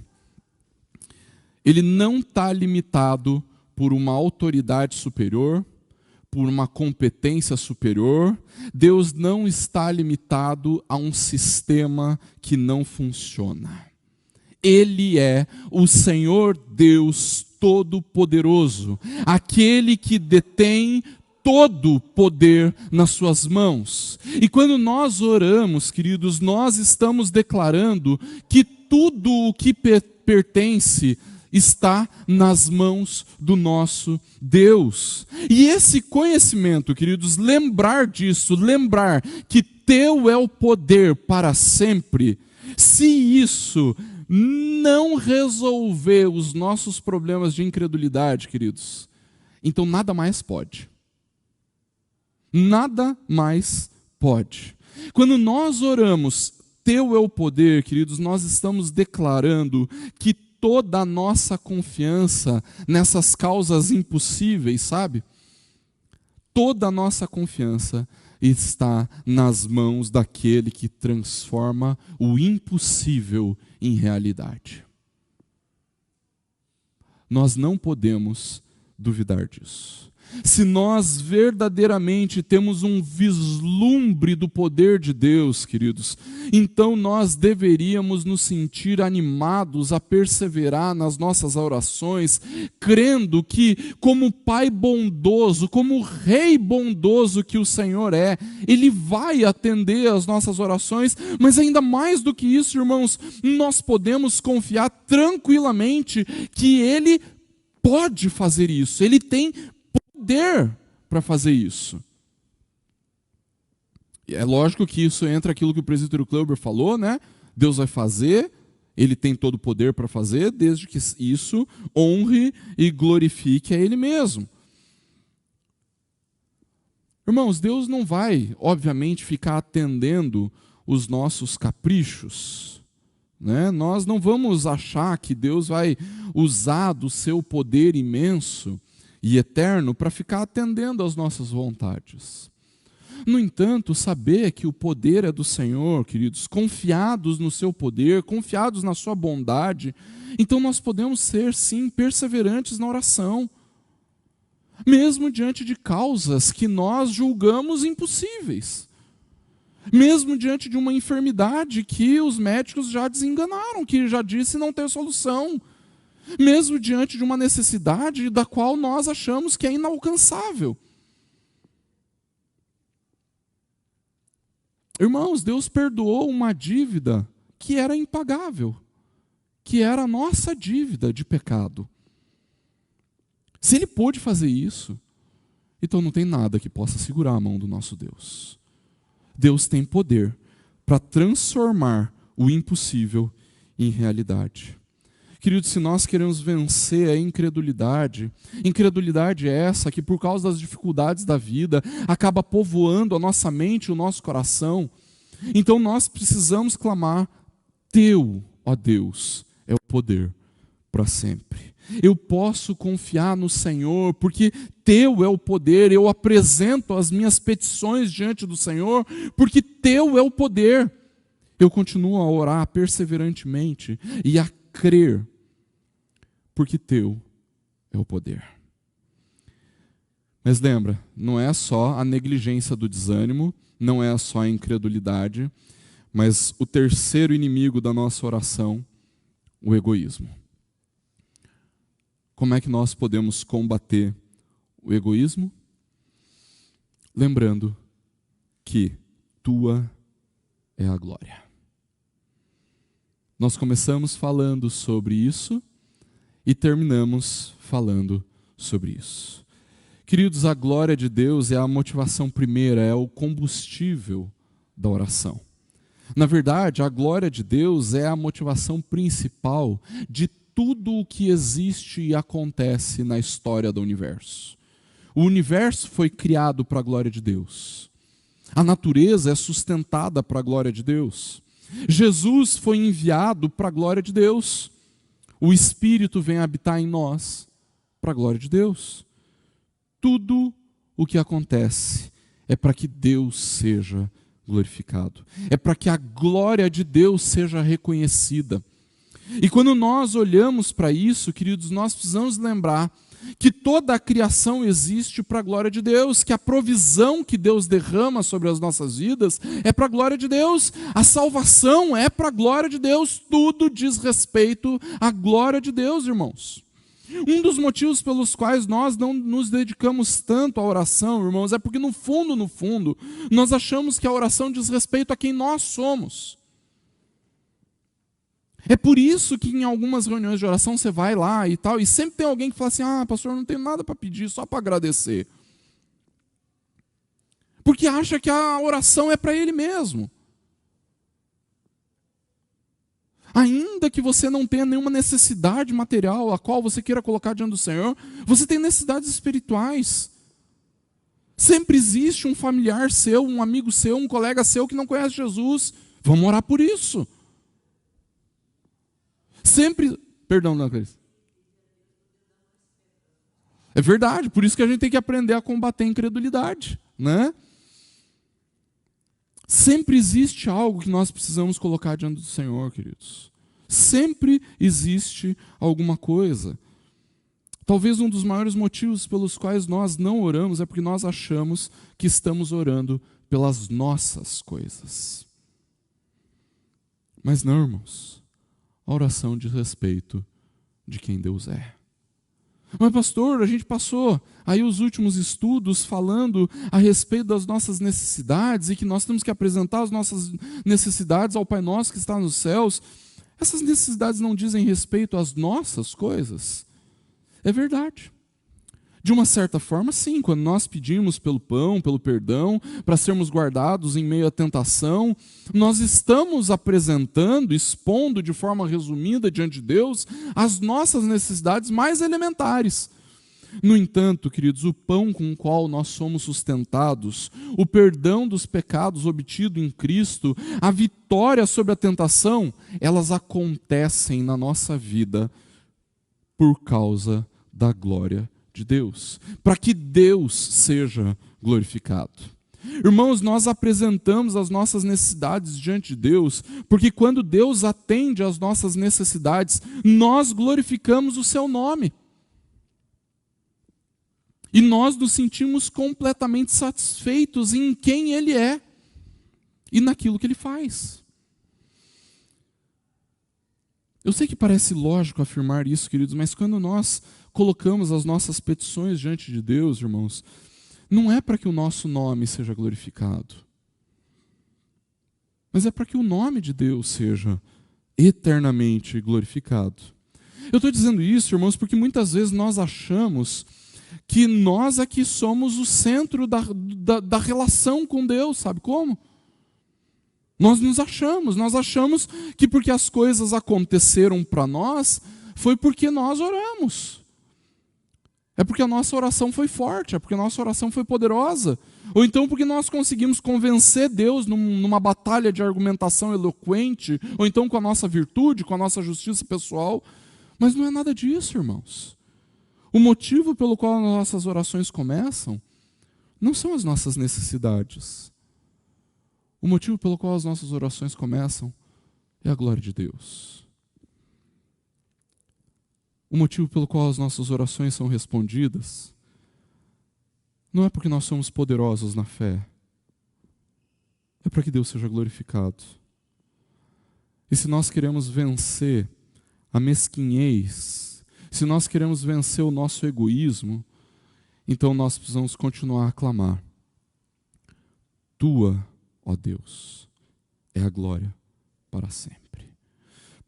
Ele não está limitado por uma autoridade superior, por uma competência superior. Deus não está limitado a um sistema que não funciona. Ele é o Senhor Deus Todo-Poderoso, aquele que detém todo o poder nas suas mãos. E quando nós oramos, queridos, nós estamos declarando que tudo o que pertence está nas mãos do nosso Deus. E esse conhecimento, queridos, lembrar disso, lembrar que teu é o poder para sempre, se isso não resolver os nossos problemas de incredulidade, queridos, então nada mais pode. Nada mais pode. Quando nós oramos, teu é o poder, queridos, nós estamos declarando que toda a nossa confiança nessas causas impossíveis, sabe? Toda a nossa confiança está nas mãos daquele que transforma o impossível em realidade. Nós não podemos duvidar disso. Se nós verdadeiramente temos um vislumbre do poder de Deus, queridos, então nós deveríamos nos sentir animados a perseverar nas nossas orações, crendo que, como Pai bondoso, como Rei bondoso que o Senhor é, Ele vai atender as nossas orações, mas ainda mais do que isso, irmãos, nós podemos confiar tranquilamente que Ele pode fazer isso, Ele tem poder para fazer isso. É lógico que isso entra aquilo que o presbítero Kleber falou, né? Deus vai fazer, Ele tem todo o poder para fazer, desde que isso honre e glorifique a Ele mesmo. Irmãos, Deus não vai, obviamente, ficar atendendo os nossos caprichos, né? Nós não vamos achar que Deus vai usar do seu poder imenso e eterno para ficar atendendo às nossas vontades. No entanto, saber que o poder é do Senhor, queridos, confiados no seu poder, confiados na sua bondade, então nós podemos ser, sim, perseverantes na oração, mesmo diante de causas que nós julgamos impossíveis, mesmo diante de uma enfermidade que os médicos já desenganaram, que já disse não ter solução, mesmo diante de uma necessidade da qual nós achamos que é inalcançável. Irmãos, Deus perdoou uma dívida que era impagável, que era a nossa dívida de pecado. Se Ele pôde fazer isso, então não tem nada que possa segurar a mão do nosso Deus. Deus tem poder para transformar o impossível em realidade. Queridos, se nós queremos vencer a incredulidade é essa que, por causa das dificuldades da vida, acaba povoando a nossa mente e o nosso coração. Então nós precisamos clamar: teu, ó Deus, é o poder para sempre. Eu posso confiar no Senhor, porque teu é o poder. Eu apresento as minhas petições diante do Senhor, porque teu é o poder. Eu continuo a orar perseverantemente e a crer, porque teu é o poder. Mas lembra, não é só a negligência do desânimo, não é só a incredulidade, mas o terceiro inimigo da nossa oração, o egoísmo. Como é que nós podemos combater o egoísmo? Lembrando que tua é a glória. Nós começamos falando sobre isso e terminamos falando sobre isso. Queridos, a glória de Deus é a motivação primeira, é o combustível da oração. Na verdade, a glória de Deus é a motivação principal de tudo o que existe e acontece na história do universo. O universo foi criado para a glória de Deus. A natureza é sustentada para a glória de Deus. Jesus foi enviado para a glória de Deus. O Espírito vem habitar em nós para a glória de Deus. Tudo o que acontece é para que Deus seja glorificado. É para que a glória de Deus seja reconhecida. E quando nós olhamos para isso, queridos, nós precisamos lembrar que toda a criação existe para a glória de Deus, que a provisão que Deus derrama sobre as nossas vidas é para a glória de Deus, a salvação é para a glória de Deus, tudo diz respeito à glória de Deus, irmãos. Um dos motivos pelos quais nós não nos dedicamos tanto à oração, irmãos, é porque no fundo, nós achamos que a oração diz respeito a quem nós somos. É por isso que em algumas reuniões de oração você vai lá e tal, e sempre tem alguém que fala assim, pastor, eu não tenho nada para pedir, só para agradecer. Porque acha que a oração é para ele mesmo. Ainda que você não tenha nenhuma necessidade material a qual você queira colocar diante do Senhor, você tem necessidades espirituais. Sempre existe um familiar seu, um amigo seu, um colega seu que não conhece Jesus. Vamos orar por isso. Sempre... Perdão, não, Clarice. É verdade, por isso que a gente tem que aprender a combater a incredulidade, né? Sempre existe algo que nós precisamos colocar diante do Senhor, queridos. Sempre existe alguma coisa. Talvez um dos maiores motivos pelos quais nós não oramos é porque nós achamos que estamos orando pelas nossas coisas. Mas não, irmãos. A oração diz respeito de quem Deus é. Mas pastor, a gente passou aí os últimos estudos falando a respeito das nossas necessidades e que nós temos que apresentar as nossas necessidades ao Pai Nosso que está nos céus. Essas necessidades não dizem respeito às nossas coisas? É verdade. De uma certa forma, sim, quando nós pedimos pelo pão, pelo perdão, para sermos guardados em meio à tentação, nós estamos apresentando, expondo de forma resumida diante de Deus as nossas necessidades mais elementares. No entanto, queridos, o pão com o qual nós somos sustentados, o perdão dos pecados obtido em Cristo, a vitória sobre a tentação, elas acontecem na nossa vida por causa da glória de Deus, para que Deus seja glorificado. Irmãos, nós apresentamos as nossas necessidades diante de Deus, porque quando Deus atende às nossas necessidades, nós glorificamos o seu nome. E nós nos sentimos completamente satisfeitos em quem Ele é e naquilo que Ele faz. Eu sei que parece lógico afirmar isso, queridos, mas quando nós colocamos as nossas petições diante de Deus, irmãos, não é para que o nosso nome seja glorificado, mas é para que o nome de Deus seja eternamente glorificado. Eu estou dizendo isso, irmãos, porque muitas vezes nós achamos que nós aqui somos o centro da relação com Deus, sabe como? Nós achamos que porque as coisas aconteceram para nós, foi porque nós oramos. É porque a nossa oração foi forte, é porque a nossa oração foi poderosa. Ou então porque nós conseguimos convencer Deus numa batalha de argumentação eloquente, ou então com a nossa virtude, com a nossa justiça pessoal. Mas não é nada disso, irmãos. O motivo pelo qual as nossas orações começam não são as nossas necessidades. O motivo pelo qual as nossas orações começam é a glória de Deus. O motivo pelo qual as nossas orações são respondidas não é porque nós somos poderosos na fé, é para que Deus seja glorificado. E se nós queremos vencer a mesquinhez, se nós queremos vencer o nosso egoísmo, então nós precisamos continuar a clamar: Tua, ó Deus, é a glória para sempre.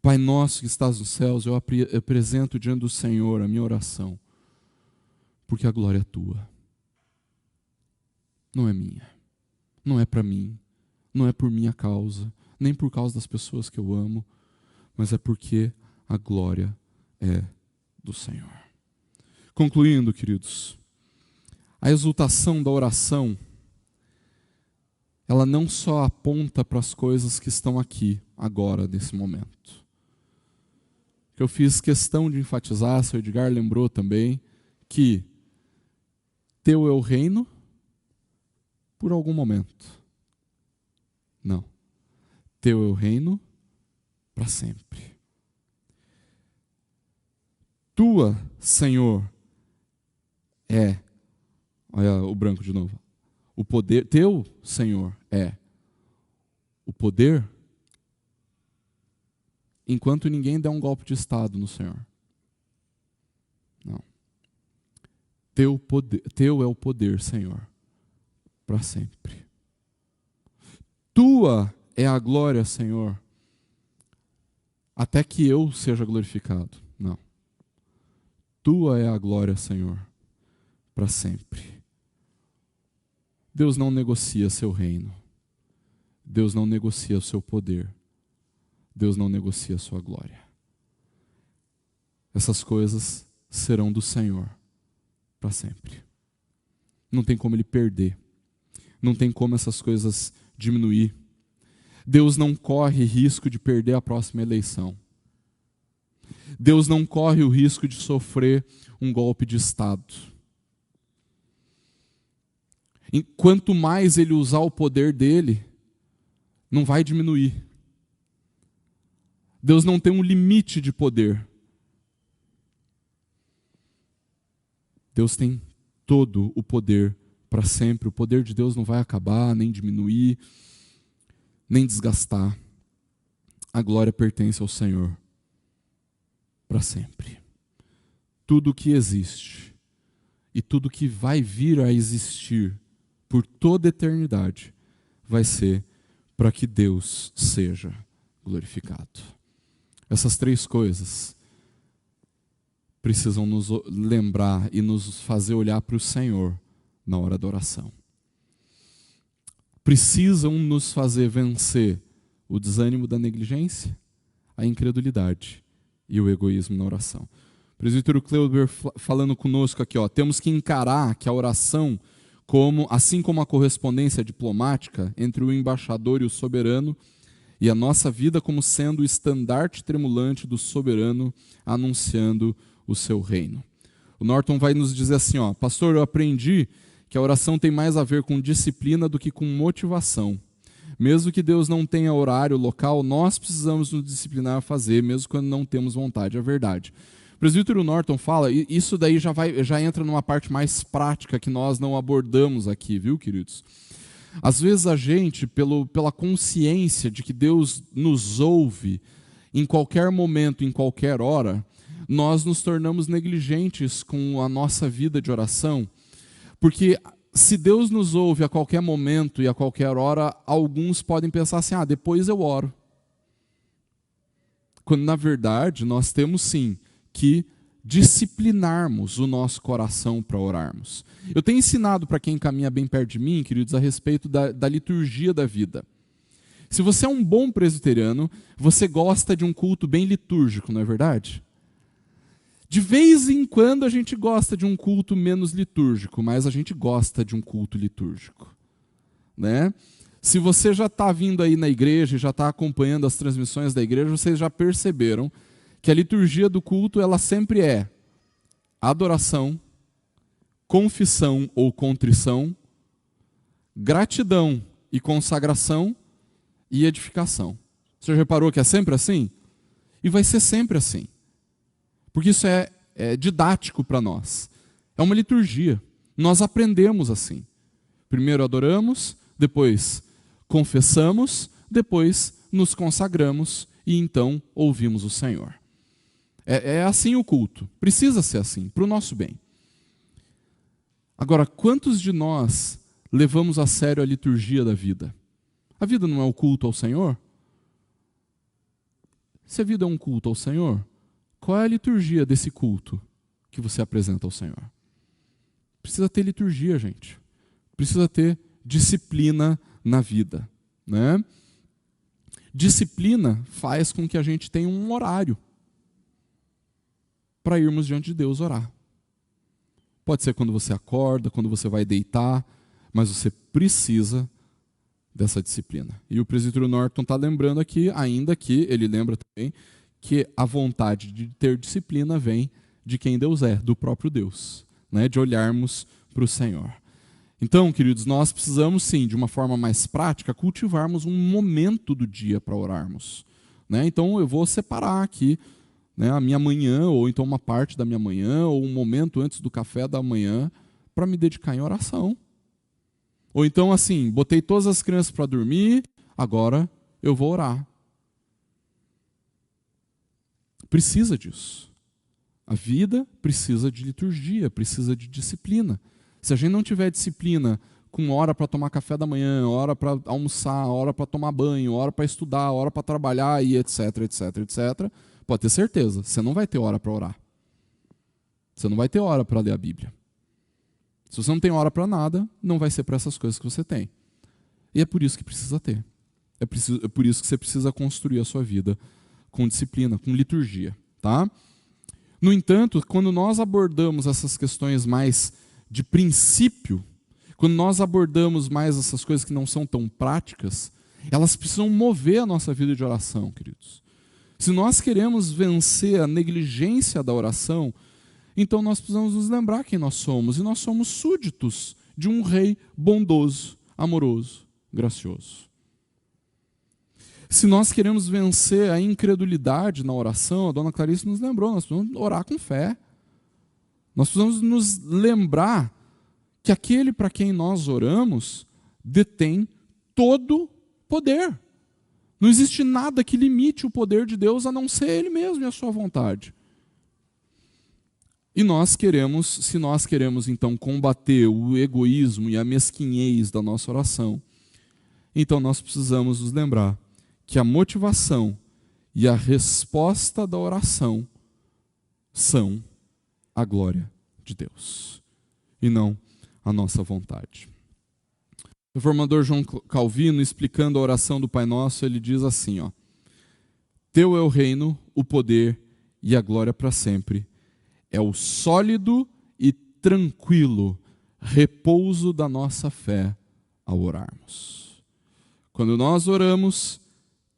Pai nosso que estás nos céus, eu apresento diante do Senhor a minha oração, porque a glória é tua. Não é minha, não é para mim, não é por minha causa, nem por causa das pessoas que eu amo, mas é porque a glória é do Senhor. Concluindo, queridos, a exultação da oração ela não só aponta para as coisas que estão aqui, agora, nesse momento. Que eu fiz questão de enfatizar, o Edgar lembrou também, que teu é o reino por algum momento. Não. Teu é o reino para sempre. Tua, Senhor, é, olha o branco de novo, o poder, teu, Senhor, é o poder enquanto ninguém der um golpe de Estado no Senhor. Não. Teu é o poder, Senhor, para sempre. Tua é a glória, Senhor, até que eu seja glorificado. Não. Tua é a glória, Senhor, para sempre. Deus não negocia seu reino. Deus não negocia o seu poder. Deus não negocia a sua glória. Essas coisas serão do Senhor para sempre. Não tem como ele perder. Não tem como essas coisas diminuir. Deus não corre risco de perder a próxima eleição. Deus não corre o risco de sofrer um golpe de Estado. E quanto mais ele usar o poder dele, não vai diminuir. Deus não tem um limite de poder. Deus tem todo o poder para sempre. O poder de Deus não vai acabar, nem diminuir, nem desgastar. A glória pertence ao Senhor para sempre. Tudo que existe e tudo que vai vir a existir por toda a eternidade vai ser para que Deus seja glorificado. Essas três coisas precisam nos lembrar e nos fazer olhar para o Senhor na hora da oração. Precisam nos fazer vencer o desânimo da negligência, a incredulidade e o egoísmo na oração. O presbítero Kleuber falando conosco aqui, temos que encarar que a oração, assim como a correspondência diplomática entre o embaixador e o soberano, e a nossa vida como sendo o estandarte tremulante do soberano anunciando o seu reino. O Norton vai nos dizer assim, pastor, eu aprendi que a oração tem mais a ver com disciplina do que com motivação. Mesmo que Deus não tenha horário, local, nós precisamos nos disciplinar a fazer, mesmo quando não temos vontade. É verdade. O presbítero Norton fala, e isso daí já entra numa parte mais prática que nós não abordamos aqui, viu, queridos? Às vezes a gente, pela consciência de que Deus nos ouve em qualquer momento, em qualquer hora, nós nos tornamos negligentes com a nossa vida de oração, porque se Deus nos ouve a qualquer momento e a qualquer hora, alguns podem pensar assim, depois eu oro. Quando na verdade nós temos sim que disciplinarmos o nosso coração para orarmos. Eu tenho ensinado para quem caminha bem perto de mim, queridos, a respeito da liturgia da vida. Se você é um bom presbiteriano, você gosta de um culto bem litúrgico, não é verdade? De vez em quando a gente gosta de um culto menos litúrgico, mas a gente gosta de um culto litúrgico, né? Se você já está vindo aí na igreja e já está acompanhando as transmissões da igreja, vocês já perceberam que a liturgia do culto ela sempre é adoração, confissão ou contrição, gratidão e consagração e edificação. Você já reparou que é sempre assim? E vai ser sempre assim. Porque isso é didático para nós. É uma liturgia. Nós aprendemos assim. Primeiro adoramos, depois confessamos, depois nos consagramos e então ouvimos o Senhor. É assim o culto. Precisa ser assim, para o nosso bem. Agora, quantos de nós levamos a sério a liturgia da vida? A vida não é o culto ao Senhor? Se a vida é um culto ao Senhor, qual é a liturgia desse culto que você apresenta ao Senhor? Precisa ter liturgia, gente. Precisa ter disciplina na vida, né? Disciplina faz com que a gente tenha um horário para irmos diante de Deus orar. Pode ser quando você acorda, quando você vai deitar, mas você precisa dessa disciplina. E o presbítero Norton está lembrando aqui, ainda que ele lembra também, que a vontade de ter disciplina vem de quem Deus é, do próprio Deus, né? De olharmos para o Senhor. Então, queridos, nós precisamos sim, de uma forma mais prática, cultivarmos um momento do dia para orarmos, né? Então eu vou separar aqui, né, a minha manhã, ou então uma parte da minha manhã, ou um momento antes do café da manhã, para me dedicar em oração. Ou então, assim, botei todas as crianças para dormir, agora eu vou orar. Precisa disso. A vida precisa de liturgia, precisa de disciplina. Se a gente não tiver disciplina, com hora para tomar café da manhã, hora para almoçar, hora para tomar banho, hora para estudar, hora para trabalhar e etc, etc, etc, pode ter certeza, você não vai ter hora para orar. Você não vai ter hora para ler a Bíblia. Se você não tem hora para nada, não vai ser para essas coisas que você tem. E é por isso que precisa ter. É por isso que você precisa construir a sua vida com disciplina, com liturgia. Tá? No entanto, quando nós abordamos essas questões mais de princípio, quando nós abordamos mais essas coisas que não são tão práticas, elas precisam mover a nossa vida de oração, queridos. Se nós queremos vencer a negligência da oração, então nós precisamos nos lembrar quem nós somos. E nós somos súditos de um rei bondoso, amoroso, gracioso. Se nós queremos vencer a incredulidade na oração, a dona Clarice nos lembrou, nós precisamos orar com fé. Nós precisamos nos lembrar que aquele para quem nós oramos detém todo poder. Não existe nada que limite o poder de Deus a não ser Ele mesmo e a sua vontade. E se nós queremos então combater o egoísmo e a mesquinhez da nossa oração, então nós precisamos nos lembrar que a motivação e a resposta da oração são a glória de Deus, e não a nossa vontade. O reformador João Calvino, explicando a oração do Pai Nosso, ele diz assim, ó: Teu é o reino, o poder e a glória para sempre. É o sólido e tranquilo repouso da nossa fé ao orarmos. Quando nós oramos,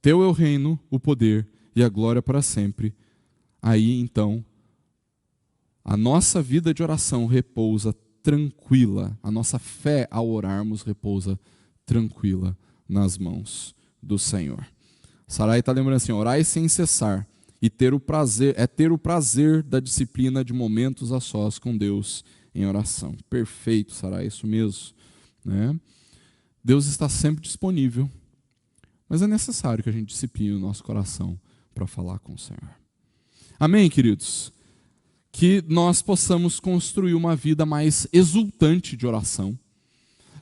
Teu é o reino, o poder e a glória para sempre, aí então a nossa vida de oração repousa tranquila, a nossa fé ao orarmos repousa tranquila nas mãos do Senhor. Sarai está lembrando assim: orai sem cessar e ter o prazer da disciplina de momentos a sós com Deus em oração. Perfeito, Sarai, isso mesmo, né? Deus está sempre disponível, mas é necessário que a gente discipline o nosso coração para falar com o Senhor. Amém, queridos? Que nós possamos construir uma vida mais exultante de oração,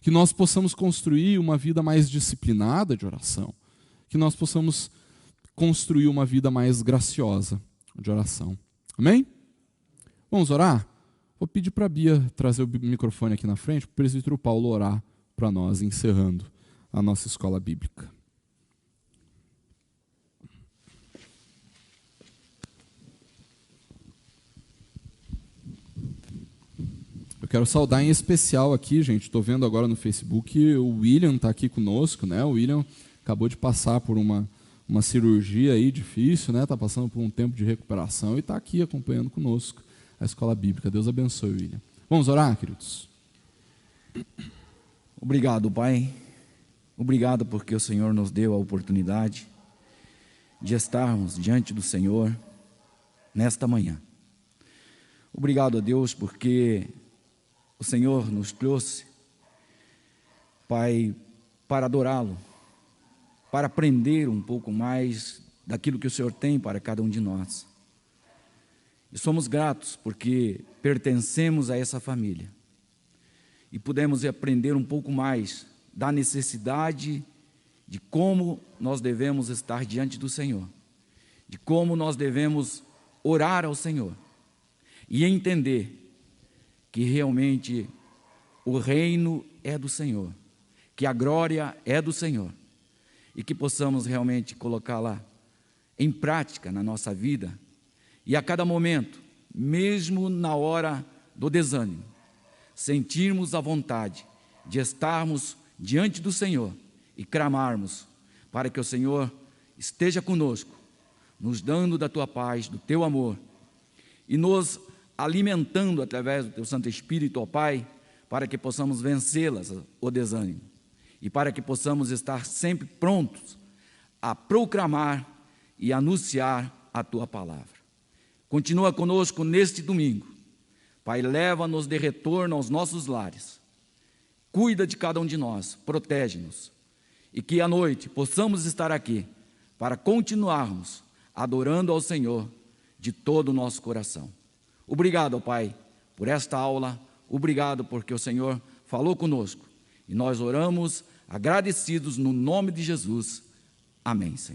que nós possamos construir uma vida mais disciplinada de oração, que nós possamos construir uma vida mais graciosa de oração. Amém? Vamos orar? Vou pedir para a Bia trazer o microfone aqui na frente, para o presbítero Paulo orar para nós, encerrando a nossa escola bíblica. Eu quero saudar em especial aqui, gente, estou vendo agora no Facebook, o William está aqui conosco, né? O William acabou de passar por uma cirurgia aí difícil, né? Está passando por um tempo de recuperação e está aqui acompanhando conosco a escola bíblica. Deus abençoe, William. Vamos orar, queridos? Obrigado, Pai. Obrigado porque o Senhor nos deu a oportunidade de estarmos diante do Senhor nesta manhã. Obrigado a Deus porque o Senhor nos trouxe, Pai, para adorá-lo, para aprender um pouco mais daquilo que o Senhor tem para cada um de nós. E somos gratos porque pertencemos a essa família e pudemos aprender um pouco mais da necessidade de como nós devemos estar diante do Senhor, de como nós devemos orar ao Senhor e entender que realmente o reino é do Senhor, que a glória é do Senhor, e que possamos realmente colocá-la em prática na nossa vida, e a cada momento, mesmo na hora do desânimo, sentirmos a vontade de estarmos diante do Senhor e clamarmos para que o Senhor esteja conosco, nos dando da tua paz, do teu amor, e nos alimentando através do teu Santo Espírito, ó Pai, para que possamos vencê-las, o desânimo, e para que possamos estar sempre prontos a proclamar e anunciar a tua palavra. Continua conosco neste domingo. Pai, leva-nos de retorno aos nossos lares. Cuida de cada um de nós, protege-nos, e que à noite possamos estar aqui para continuarmos adorando ao Senhor de todo o nosso coração. Obrigado, ó Pai, por esta aula. Obrigado porque o Senhor falou conosco. E nós oramos agradecidos no nome de Jesus. Amém, Senhor.